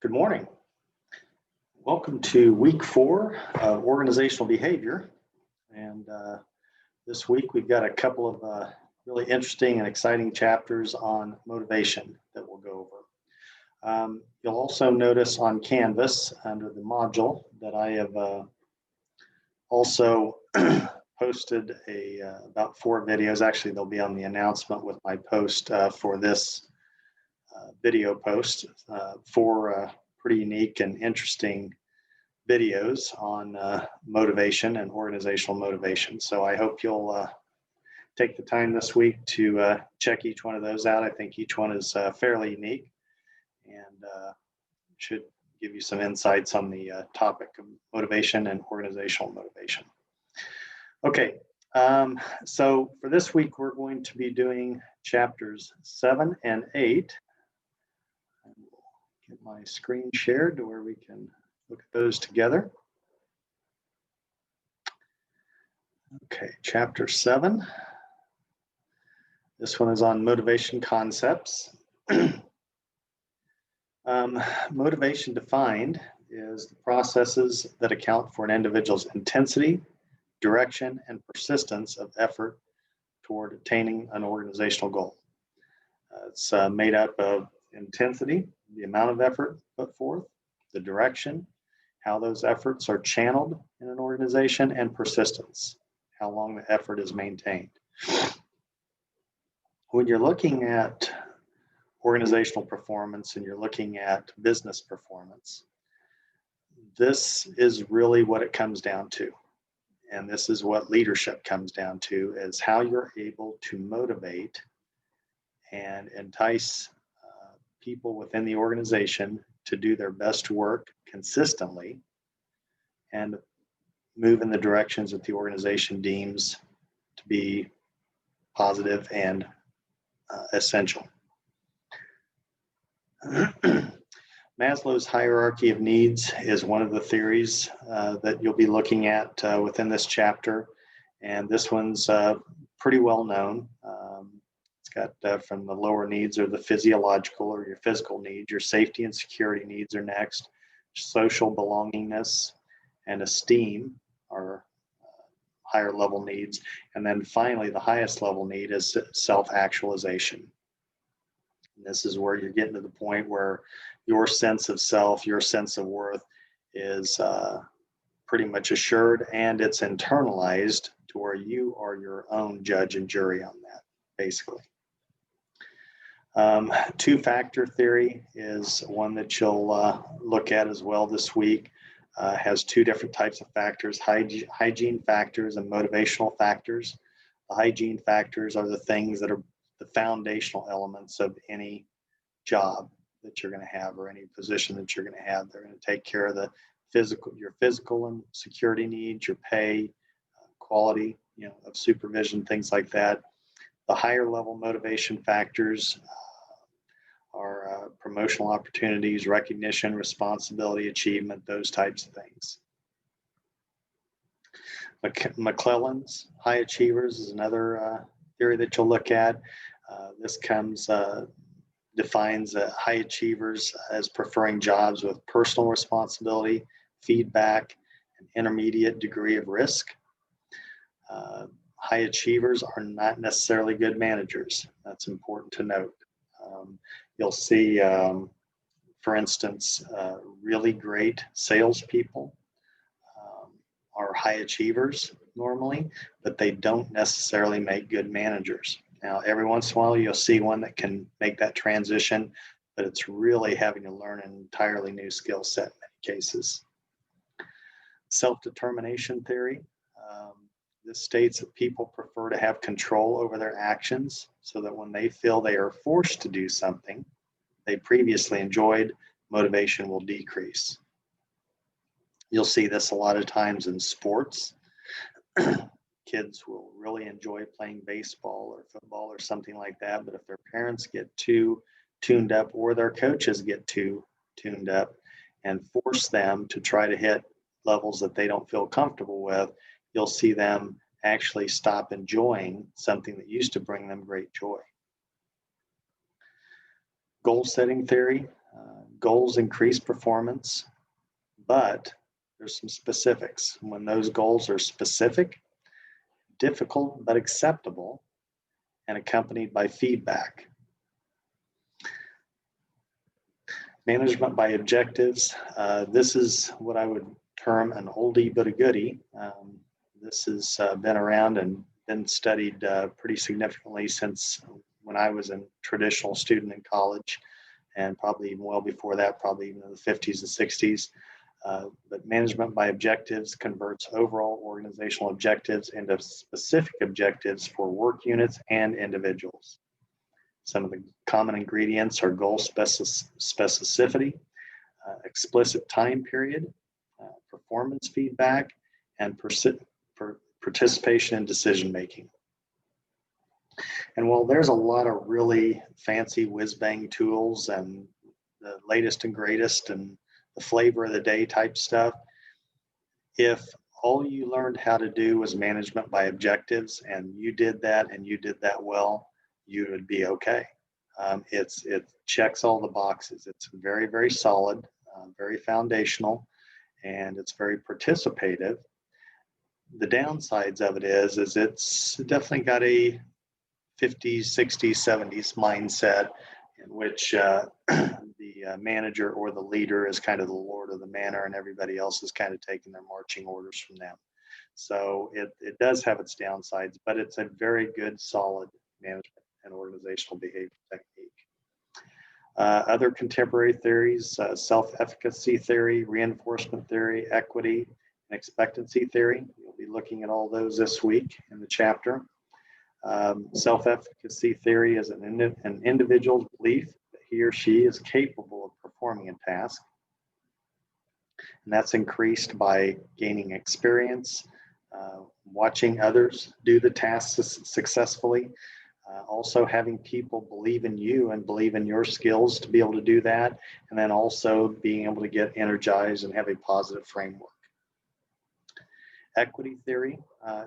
Good morning. Welcome to week 4 of organizational behavior. And this week we've got a couple of really interesting and exciting chapters on motivation that we'll go over. You'll also notice on Canvas under the module that I have also posted about 4 videos. Actually, they'll be on the announcement with my post for this video post, 4 pretty unique and interesting videos on motivation and organizational motivation. So I hope you'll take the time this week to check each one of those out. I think each one is fairly unique and should give you some insights on the topic of motivation and organizational motivation. Okay, so for this week, we're going to be doing chapters 7 and 8. Get my screen shared to where we can look at those together. Okay, chapter 7. This one is on motivation concepts. Motivation defined is the processes that account for an individual's intensity, direction, and persistence of effort toward attaining an organizational goal. It's made up of intensity, the amount of effort put forth, the direction, how those efforts are channeled in an organization, and persistence, how long the effort is maintained. When you're looking at organizational performance and you're looking at business performance, this is really what it comes down to. And this is what leadership comes down to, is how you're able to motivate and entice people within the organization to do their best work consistently and move in the directions that the organization deems to be positive and essential. Maslow's hierarchy of needs is one of the theories that you'll be looking at within this chapter, and this one's pretty well known. It's got from the lower needs are the physiological or your physical needs, your safety and security needs are next, social belongingness and esteem are higher level needs, and then finally the highest level need is self-actualization. And this is where you're getting to the point where your sense of self, your sense of worth is pretty much assured, and it's internalized to where you are your own judge and jury on that, basically. Two-factor theory is one that you'll look at as well this week. Has 2 different types of factors, hygiene factors and motivational factors. The hygiene factors are the things that are the foundational elements of any job that you're going to have or any position that you're going to have. They're going to take care of your physical and security needs, your pay, quality, of supervision, things like that. The higher level motivation factors are promotional opportunities, recognition, responsibility, achievement, those types of things. McClelland's high achievers is another theory that you'll look at. This defines high achievers as preferring jobs with personal responsibility, feedback, and intermediate degree of risk. High achievers are not necessarily good managers. That's important to note. You'll see, for instance, really great salespeople are high achievers normally, but they don't necessarily make good managers. Now, every once in a while, you'll see one that can make that transition, but it's really having to learn an entirely new skill set in many cases. Self-determination theory. This states that people prefer to have control over their actions so that when they feel they are forced to do something they previously enjoyed, motivation will decrease. You'll see this a lot of times in sports. Kids will really enjoy playing baseball or football or something like that, but if their parents get too tuned up or their coaches get too tuned up and force them to try to hit levels that they don't feel comfortable with, you'll see them actually stop enjoying something that used to bring them great joy. Goal setting theory. Goals increase performance, but there's some specifics. When those goals are specific, difficult but acceptable, and accompanied by feedback. Management by objectives. This is what I would term an oldie but a goodie. This has been around and been studied pretty significantly since when I was a traditional student in college, and probably even well before that, probably even in the 50s and 60s. But management by objectives converts overall organizational objectives into specific objectives for work units and individuals. Some of the common ingredients are goal specificity, explicit time period, performance feedback, and participation in decision making. And while there's a lot of really fancy whiz-bang tools and the latest and greatest and the flavor of the day type stuff, if all you learned how to do was management by objectives and you did that and you did that well, you would be okay. It checks all the boxes. It's very, very solid, very foundational, and it's very participative. The downsides of it is it's definitely got a 50s, 60s, 70s mindset in which the manager or the leader is kind of the lord of the manor and everybody else is kind of taking their marching orders from them. So it does have its downsides, but it's a very good, solid management and organizational behavior technique. Other contemporary theories, self-efficacy theory, reinforcement theory, equity, and expectancy theory. You'll be looking at all those this week in the chapter. Self-efficacy theory is an individual's belief that he or she is capable of performing a task. And that's increased by gaining experience, watching others do the tasks successfully, also having people believe in you and believe in your skills to be able to do that, and then also being able to get energized and have a positive framework. Equity theory,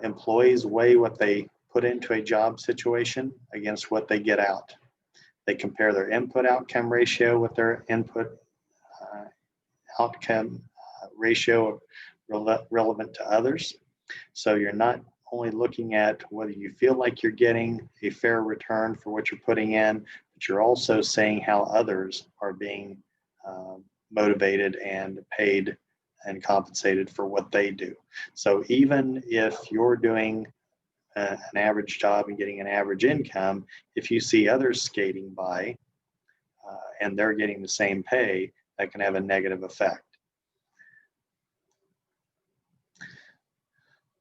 employees weigh what they put into a job situation against what they get out. They compare their input outcome ratio with their input outcome ratio relevant to others. So you're not only looking at whether you feel like you're getting a fair return for what you're putting in, but you're also saying how others are being motivated and paid and compensated for what they do. So even if you're doing an average job and getting an average income, if you see others skating by and they're getting the same pay, that can have a negative effect.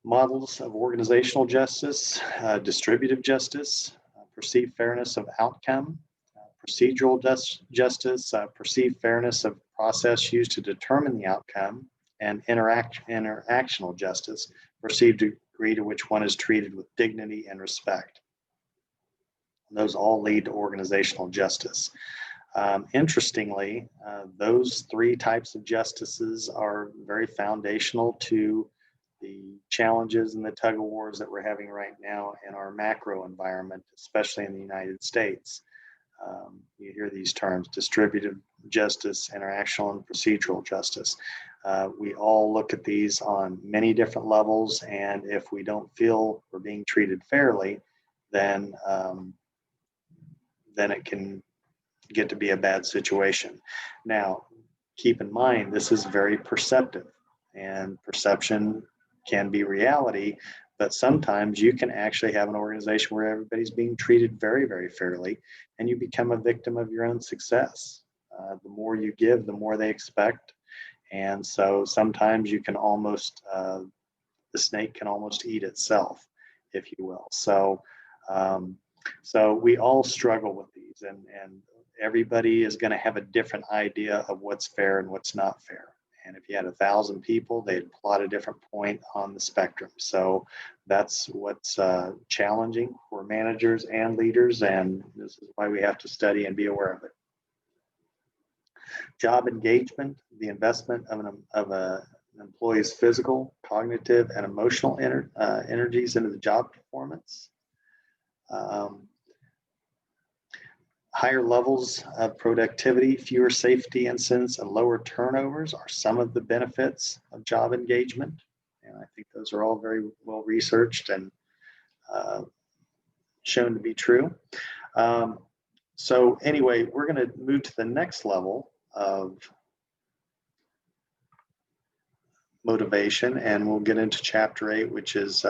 Models of organizational justice, distributive justice, perceived fairness of outcome, procedural justice, perceived fairness of process used to determine the outcome, and interactional justice, perceived degree to which one is treated with dignity and respect. And those all lead to organizational justice. Interestingly, those three types of justices are very foundational to the challenges and the tug of wars that we're having right now in our macro environment, especially in the United States. You hear these terms: distributive justice, interactional, and procedural justice. We all look at these on many different levels, and if we don't feel we're being treated fairly, then it can get to be a bad situation. Now, keep in mind, this is very perceptive, and perception can be reality, but sometimes you can actually have an organization where everybody's being treated very, very fairly, and you become a victim of your own success. The more you give, the more they expect. And so sometimes you can almost, the snake can almost eat itself, if you will. So we all struggle with these, and everybody is going to have a different idea of what's fair and what's not fair. And if you had 1,000 people, they'd plot a different point on the spectrum. So that's what's challenging for managers and leaders, and this is why we have to study and be aware of it. Job engagement, the investment of an employee's physical, cognitive, and emotional energies into the job performance. Higher levels of productivity, fewer safety incidents, and lower turnovers are some of the benefits of job engagement. And I think those are all very well researched and shown to be true. So anyway, we're going to move to the next level of motivation, and we'll get into chapter 8, which is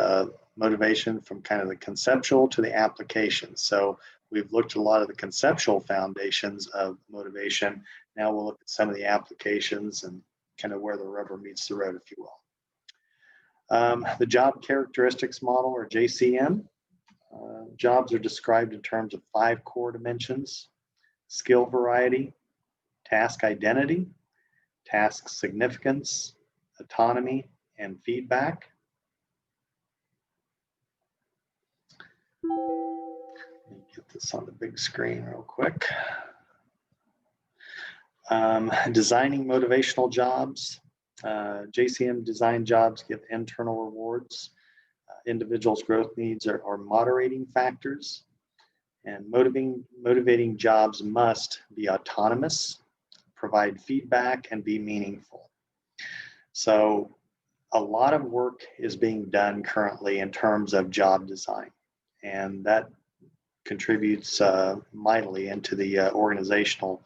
motivation from kind of the conceptual to the application. So we've looked at a lot of the conceptual foundations of motivation. Now we'll look at some of the applications and kind of where the rubber meets the road, if you will. The job characteristics model, or JCM. Jobs are described in terms of 5 core dimensions: skill variety, task identity, task significance, autonomy, and feedback. Let me get this on the big screen real quick. Designing motivational jobs. JCM design jobs give internal rewards. Individuals' growth needs are moderating factors. And motivating jobs must be autonomous, provide feedback, and be meaningful. So a lot of work is being done currently in terms of job design, and that contributes mightily into the organizational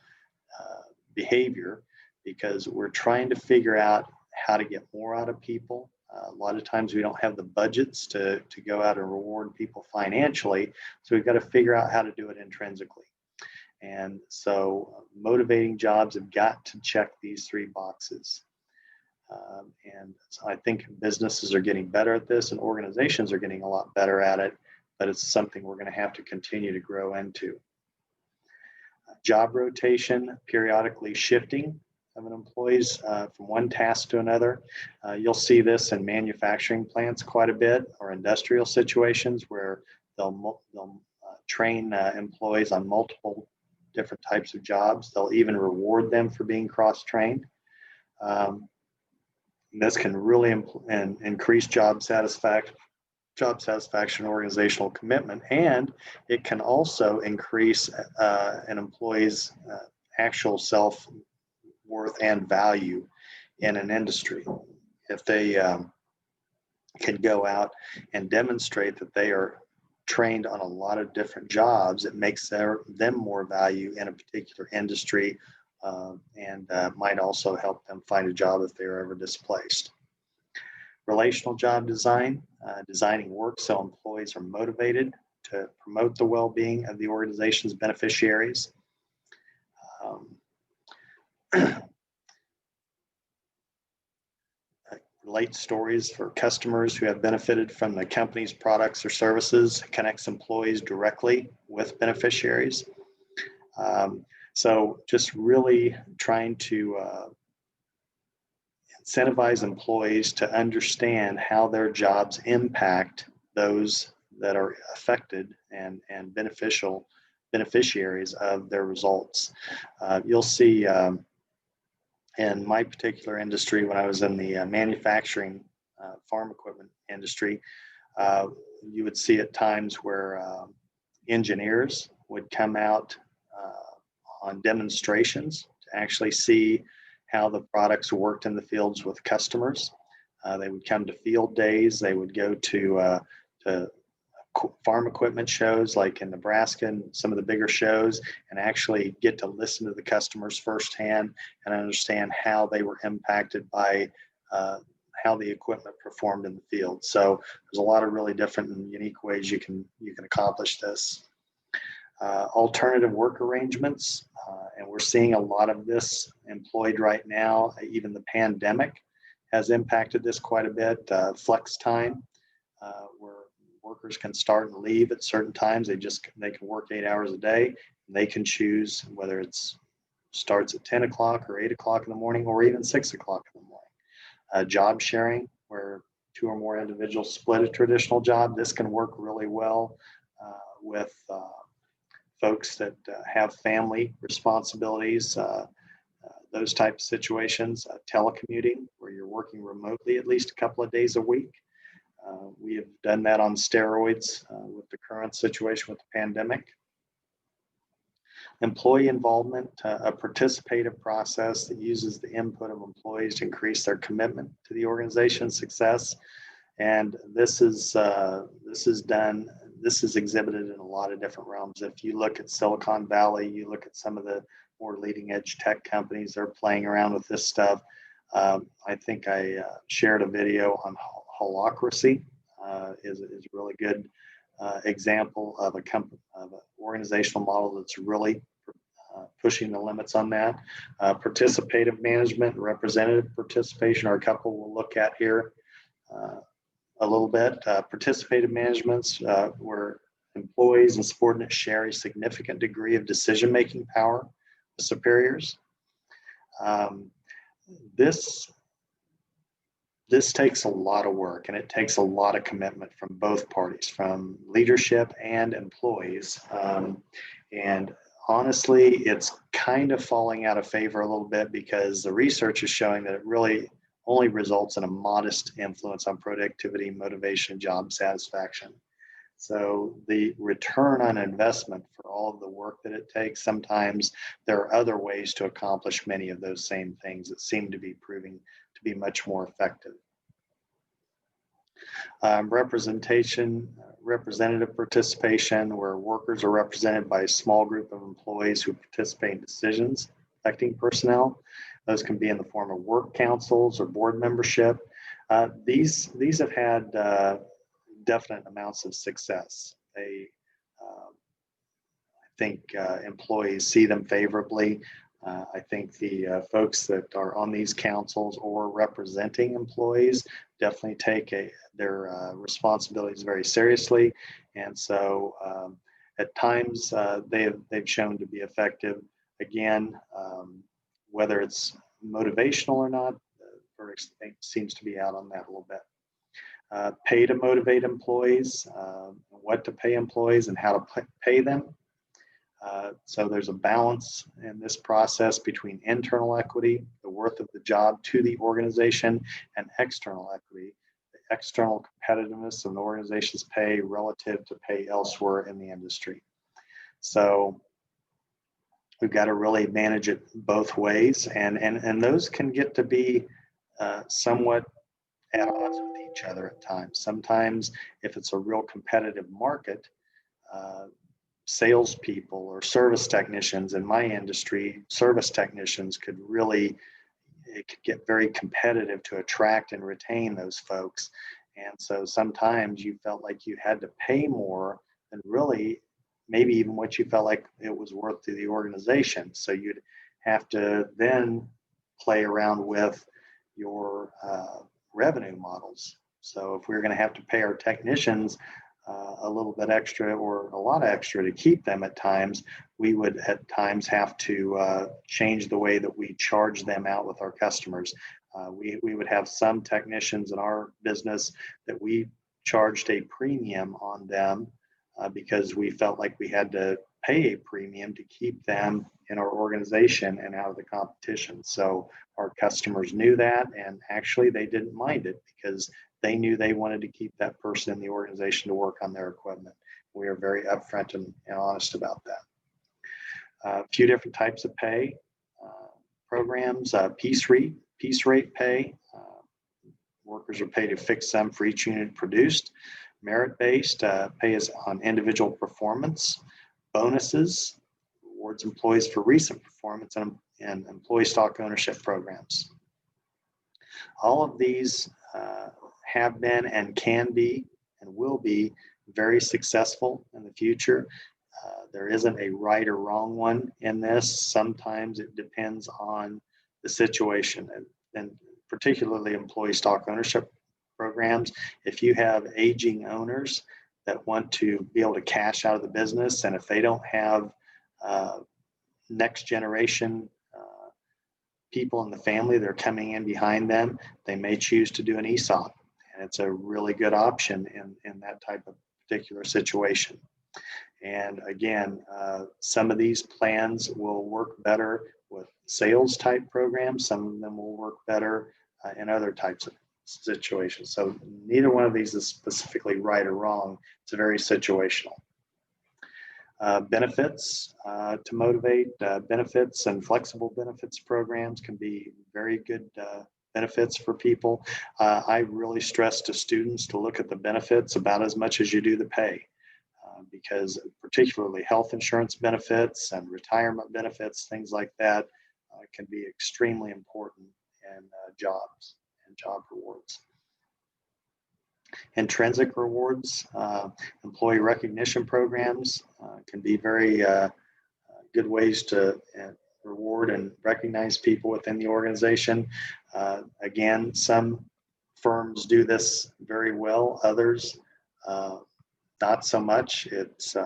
behavior, because we're trying to figure out how to get more out of people. A lot of times we don't have the budgets to go out and reward people financially, so we've got to figure out how to do it intrinsically. And so motivating jobs have got to check these 3 boxes. And so I think businesses are getting better at this, and organizations are getting a lot better at it, but it's something we're going to have to continue to grow into. Job rotation, periodically shifting of an employees from one task to another. You'll see this in manufacturing plants quite a bit, or industrial situations where they'll train employees on multiple different types of jobs. They'll even reward them for being cross-trained. This can really increase job satisfaction, organizational commitment, and it can also increase an employee's actual self-worth and value in an industry. If they can go out and demonstrate that they are trained on a lot of different jobs, it makes them more value in a particular industry, and might also help them find a job if they're ever displaced. Relational job design, designing work so employees are motivated to promote the well-being of the organization's beneficiaries. Relate stories for customers who have benefited from the company's products or services, connects employees directly with beneficiaries. So just really trying to incentivize employees to understand how their jobs impact those that are affected and beneficiaries of their results. You'll see in my particular industry, when I was in the manufacturing farm equipment industry, you would see at times where engineers would come out on demonstrations to actually see how the products worked in the fields with customers. They would come to field days. They would go to farm equipment shows like in Nebraska and some of the bigger shows, and actually get to listen to the customers firsthand and understand how they were impacted by how the equipment performed in the field. So there's a lot of really different and unique ways you can accomplish this. Alternative work arrangements, and we're seeing a lot of this employed right now. Even the pandemic has impacted this quite a bit. Flex time, where workers can start and leave at certain times. They can work 8 hours a day, and they can choose whether it's starts at 10 o'clock or 8 o'clock in the morning, or even 6 o'clock in the morning. Job sharing, where 2 or more individuals split a traditional job. This can work really well with folks that have family responsibilities, those types of situations. Telecommuting, where you're working remotely at least a couple of days a week. We have done that on steroids with the current situation with the pandemic. Employee involvement, a participative process that uses the input of employees to increase their commitment to the organization's success. And this is exhibited in a lot of different realms. If you look at Silicon Valley, you look at some of the more leading edge tech companies, they're playing around with this stuff. I think I shared a video on Holacracy, is a really good example of an organizational model that's really pushing the limits on that. Participative management and representative participation are a couple we'll look at here a little bit. Participative managements where employees and subordinates share a significant degree of decision-making power with superiors. This takes a lot of work, and it takes a lot of commitment from both parties, from leadership and employees. And honestly, it's kind of falling out of favor a little bit because the research is showing that it really only results in a modest influence on productivity, motivation, job satisfaction. So the return on investment for all of the work that it takes, sometimes there are other ways to accomplish many of those same things that seem to be proving to be much more effective. Representative participation, where workers are represented by a small group of employees who participate in decisions affecting personnel. Those can be in the form of work councils or board membership. These have had definite amounts of success. I think employees see them favorably. I think the folks that are on these councils or representing employees definitely take their responsibilities very seriously, and so at times they've shown to be effective. Again, whether it's motivational or not, the verdict seems to be out on that a little bit. Pay to motivate employees, what to pay employees and how to pay them. So there's a balance in this process between internal equity, the worth of the job to the organization, and external equity, the external competitiveness of an organization's pay relative to pay elsewhere in the industry. So we've got to really manage it both ways, and those can get to be somewhat at odds with each other at times. Sometimes if it's a real competitive market, salespeople or service technicians in my industry, service technicians could get very competitive to attract and retain those folks. And so sometimes you felt like you had to pay more than really maybe even what you felt like it was worth to the organization. So you'd have to then play around with your revenue models. So if we were going to have to pay our technicians a little bit extra or a lot extra to keep them at times, we would at times have to change the way that we charge them out with our customers. We would have some technicians in our business that we charged a premium on them because we felt like we had to pay a premium to keep them in our organization and out of the competition. So our customers knew that, and actually they didn't mind it because they knew they wanted to keep that person in the organization to work on their equipment. We are very upfront and honest about that. A few different types of pay programs, piece rate pay. Workers are paid a fixed sum for each unit produced. Merit-based pay is on individual performance. Bonuses rewards employees for recent performance, and employee stock ownership programs. All of these have been and can be and will be very successful in the future. There isn't a right or wrong one in this. Sometimes it depends on the situation, and particularly employee stock ownership programs. If you have aging owners that want to be able to cash out of the business, and if they don't have next generation people in the family that are coming in behind them, they may choose to do an ESOP. And it's a really good option in that type of particular situation. And again, some of these plans will work better with sales type programs. Some of them will work better in other types of situations. So neither one of these is specifically right or wrong. It's very situational. Benefits to motivate. Benefits and flexible benefits programs can be very good benefits for people. I really stress to students to look at the benefits about as much as you do the pay, because particularly health insurance benefits and retirement benefits, things like that, can be extremely important in jobs and job rewards. Intrinsic rewards, employee recognition programs can be very good ways to reward and recognize people within the organization. Again, some firms do this very well, others not so much. It's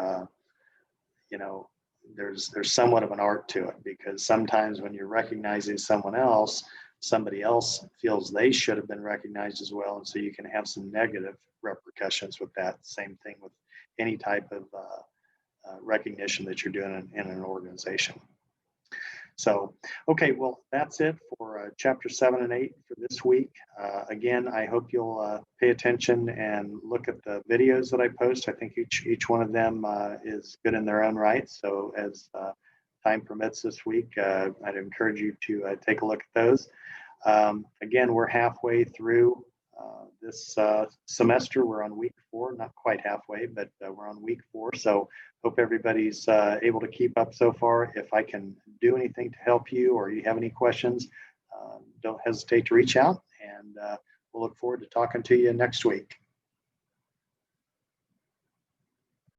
you know, there's somewhat of an art to it, because sometimes when you're recognizing someone else, somebody else feels they should have been recognized as well, and so you can have some negative repercussions with that. Same thing with any type of recognition that you're doing in an organization. So, okay, well, that's it for chapter 7 and 8 for this week. Again, I hope you'll pay attention and look at the videos that I post. I think each one of them is good in their own right. So as time permits this week, I'd encourage you to take a look at those. Again, we're halfway through this semester. We're on week 4, not quite halfway, but we're on week 4. So hope everybody's able to keep up so far. If I can do anything to help you, or you have any questions, don't hesitate to reach out, and we'll look forward to talking to you next week.